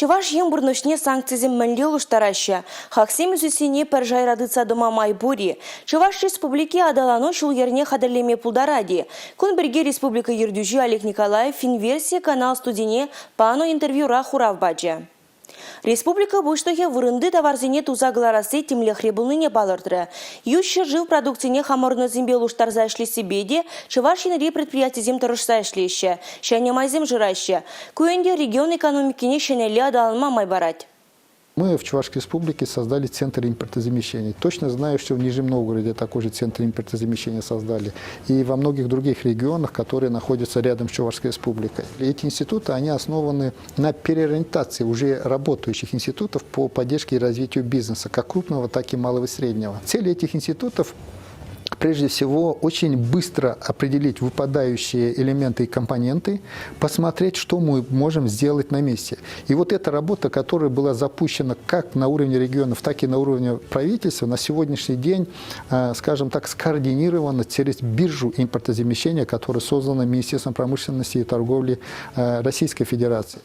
Чуваш ембурношне санкцизм мәнле улыштараща. Хаксем үзесіне пір жайрадыца дома майбури. Чуваш республики адалано шул ерне хадарлеме пулдаради. Кун бірге республика ердюжи Олег Николаев финверсия канал студине пану интервьюра хуравбаджа. Республика буштахе вырынды товарзине тузагларасы тимле хребулныне балырдыры. Ющер жив продукцине хаморно зимбе луштарза эшли себеде, чувашинри предприятизем тұрышса эшлейші, шәне майзем жырайшы. Куенде регион экономикине шенелі адалынма майбарать. Мы в Чувашской республике создали центр импортозамещения. Точно знаю, что в Нижнем Новгороде такой же центр импортозамещения создали. И во многих других регионах, которые находятся рядом с Чувашской республикой. Эти институты, они основаны на переориентации уже работающих институтов по поддержке и развитию бизнеса, как крупного, так и малого и среднего. Цель этих институтов прежде всего, очень быстро определить выпадающие элементы и компоненты, посмотреть, что мы можем сделать на месте. И вот эта работа, которая была запущена как на уровне регионов, так и на уровне правительства, на сегодняшний день, скажем так, скоординирована через биржу импортозамещения, которая создана Министерством промышленности и торговли Российской Федерации.